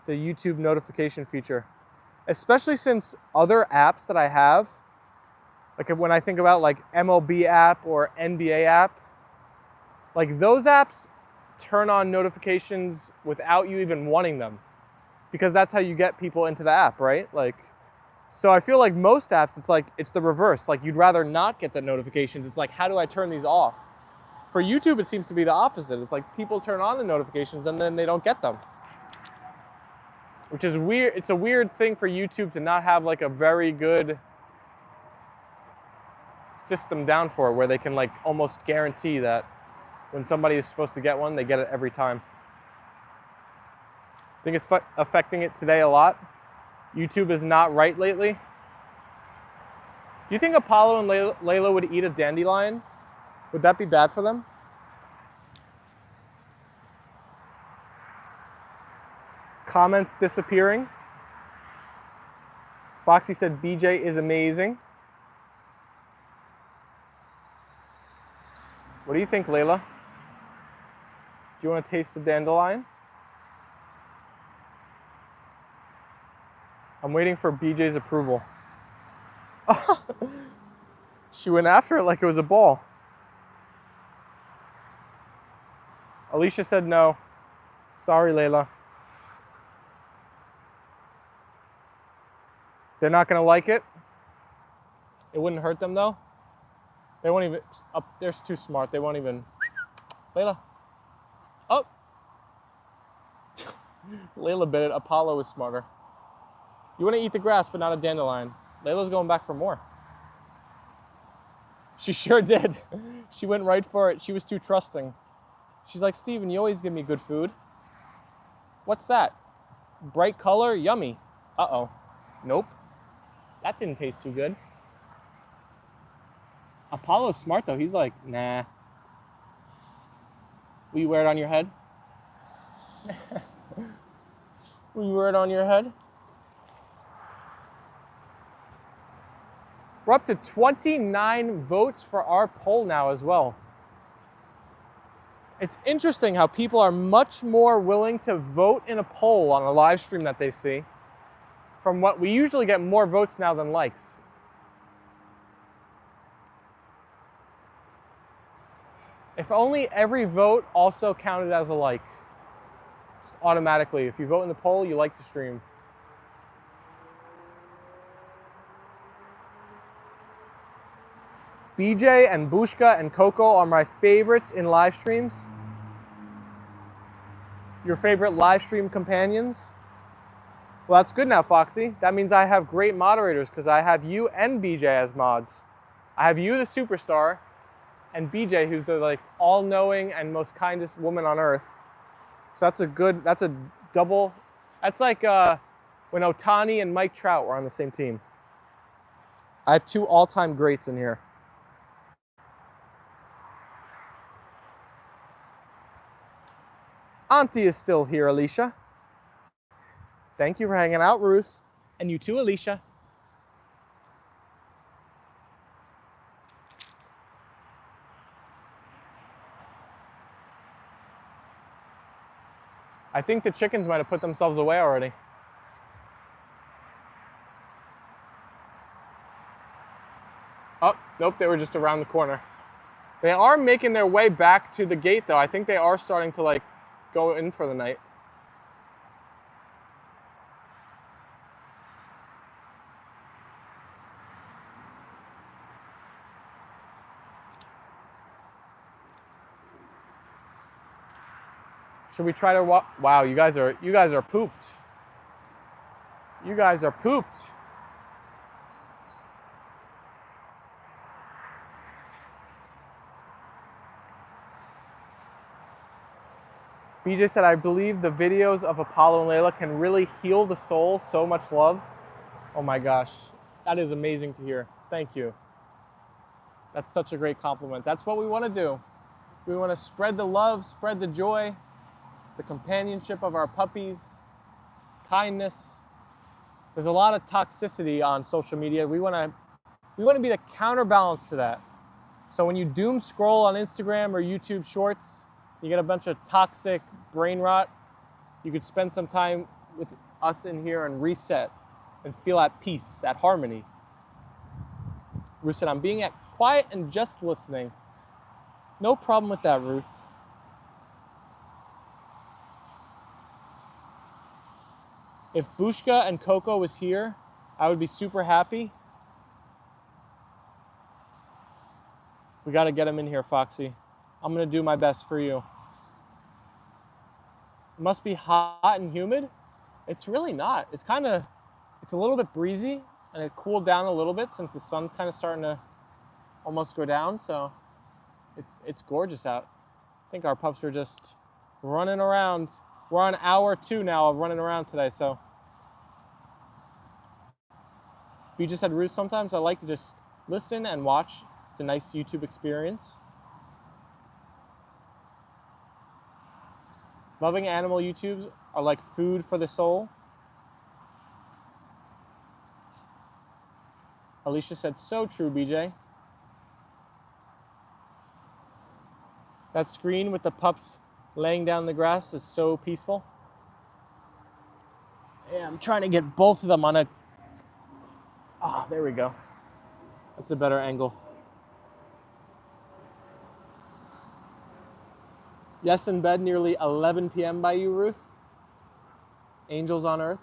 YouTube notification feature, especially since other apps that I have, like when I think about like MLB app or NBA app, like those apps turn on notifications without you even wanting them, because that's how you get people into the app, right? Like, so I feel like most apps, it's the reverse. Like, you'd rather not get the notifications. It's like, how do I turn these off? For YouTube, it seems to be the opposite. It's like people turn on the notifications and then they don't get them, which is weird. It's a weird thing for YouTube to not have like a very good system down for, where they can like almost guarantee that when somebody is supposed to get one, they get it every time. I think it's affecting it today a lot. YouTube is not right lately. Do you think Apollo and Leyla would eat a dandelion? Would that be bad for them? Comments disappearing. Foxy said BJ is amazing. What do you think, Leyla? Do you want to taste the dandelion? I'm waiting for BJ's approval. She went after it like it was a ball. Alicia said no. Sorry, Leyla. They're not gonna like it. It wouldn't hurt them though. They won't even, they're too smart. They won't even. Leyla. Oh. Leyla bit it. Apollo is smarter. You want to eat the grass, but not a dandelion. Layla's going back for more. She sure did. She went right for it. She was too trusting. She's like, Steven, you always give me good food. What's that? Bright color, yummy. Uh-oh. Nope. That didn't taste too good. Apollo's smart though. He's like, nah. Will you wear it on your head? Will you wear it on your head? We're up to 29 votes for our poll now as well. It's interesting how people are much more willing to vote in a poll on a live stream that they see, from what we usually get more votes now than likes. If only every vote also counted as a like. Just automatically, if you vote in the poll, you like the stream. BJ and Bushka and Coco are my favorites in live streams. Your favorite live stream companions? Well, that's good now, Foxy. That means I have great moderators because I have you and BJ as mods. I have you, the superstar, and BJ, who's the like all-knowing and most kindest woman on earth. So that's a double. That's like when Ohtani and Mike Trout were on the same team. I have two all-time greats in here. Auntie is still here, Alicia. Thank you for hanging out, Ruth. And you too, Alicia. I think the chickens might have put themselves away already. Oh, nope, they were just around the corner. They are making their way back to the gate, though. I think they are starting to, like, go in for the night. Should we try to walk? Wow, you guys are pooped. You guys are pooped. BJ said, I believe the videos of Apollo and Leyla can really heal the soul. So much love. Oh my gosh. That is amazing to hear. Thank you. That's such a great compliment. That's what we want to do. We want to spread the love, spread the joy, the companionship of our puppies, kindness. There's a lot of toxicity on social media. We want to be the counterbalance to that. So when you doom scroll on Instagram or YouTube Shorts, you get a bunch of toxic brain rot, you could spend some time with us in here and reset and feel at peace, at harmony. Ruth said, I'm being quiet and just listening. No problem with that, Ruth. If Bushka and Coco was here, I would be super happy. We got to get him in here, Foxy. I'm going to do my best for you. It must be hot and humid. It's really not. It's a little bit breezy, and it cooled down a little bit since the sun's kind of starting to almost go down, so it's gorgeous out. I think our pups are just running around. We're on hour 2 now of running around today, so. If you just had Ruth sometimes, I like to just listen and watch. It's a nice YouTube experience. Loving animal YouTubes are like food for the soul. Alicia said, so true, BJ. That screen with the pups laying down in the grass is so peaceful. Yeah, I'm trying to get both of them on a... Ah, there we go. That's a better angle. Yes, in bed, nearly 11 p.m. by you, Ruth. Angels on earth.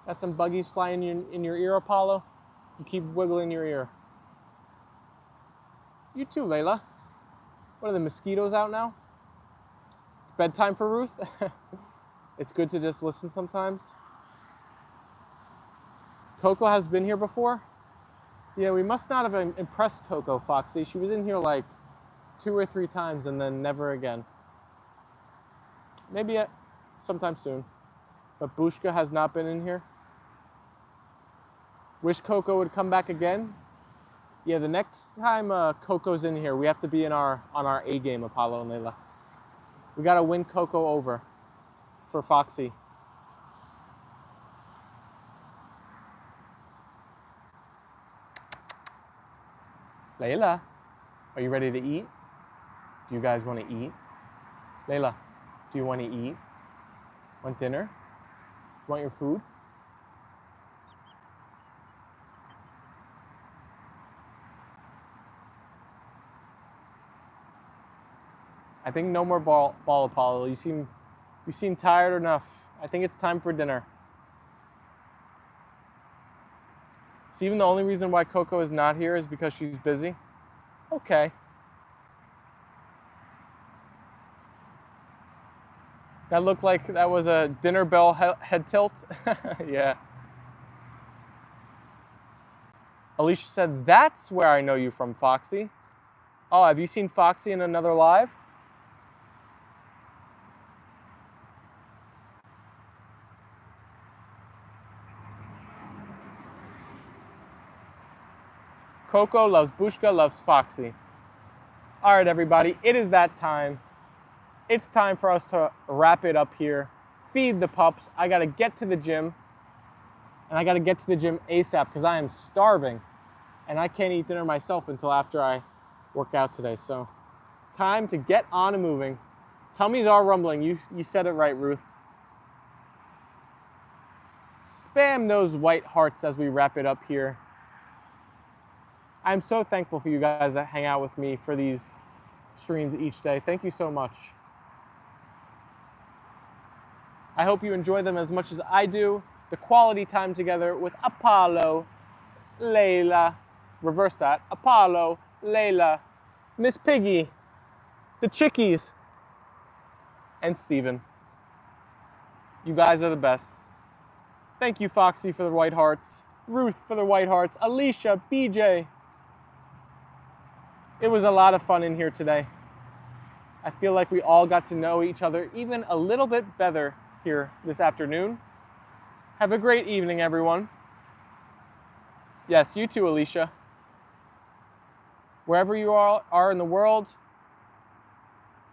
Got some buggies flying in your ear, Apollo? You keep wiggling your ear. You too, Leyla. What are the mosquitoes out now? It's bedtime for Ruth. It's good to just listen sometimes. Coco has been here before. Yeah, we must not have impressed Coco, Foxy. She was in here like 2 or 3 times and then never again. Maybe sometime soon. But Bushka has not been in here. Wish Coco would come back again. Yeah, the next time Coco's in here, we have to be on our A game, Apollo and Leyla. We gotta win Coco over for Foxy. Leyla, are you ready to eat? Do you guys want to eat? Leyla, do you want to eat? Want dinner? Want your food? I think no more ball Apollo. You seem tired enough. I think it's time for dinner. So even the only reason why Coco is not here is because she's busy? Okay. That looked like that was a dinner bell head tilt. Yeah. Alicia said, that's where I know you from, Foxy. Oh, have you seen Foxy in another live? Coco loves Bushka, loves Foxy. All right, everybody, it is that time. It's time for us to wrap it up here. Feed the pups. I gotta get to the gym. And I gotta get to the gym ASAP because I am starving. And I can't eat dinner myself until after I work out today. So, time to get on and moving. Tummies are rumbling. You said it right, Ruth. Spam those white hearts as we wrap it up here. I'm so thankful for you guys that hang out with me for these streams each day. Thank you so much. I hope you enjoy them as much as I do. The quality time together with Apollo, Leyla, reverse that, Apollo, Leyla, Miss Piggy, the chickies, and Steven. You guys are the best. Thank you, Foxy, for the white hearts, Ruth for the white hearts, Alicia, BJ. It was a lot of fun in here today. I feel like we all got to know each other even a little bit better here this afternoon. Have a great evening, everyone. Yes, you too, Alicia. Wherever you are in the world,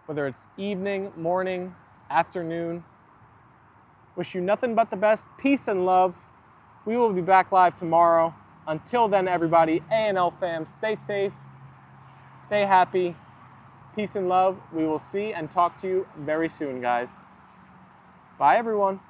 whether it's evening, morning, afternoon, wish you nothing but the best. Peace and love. We will be back live tomorrow. Until then, everybody, A&L fam, stay safe. Stay happy. Peace and love. We will see and talk to you very soon, guys. Bye, everyone.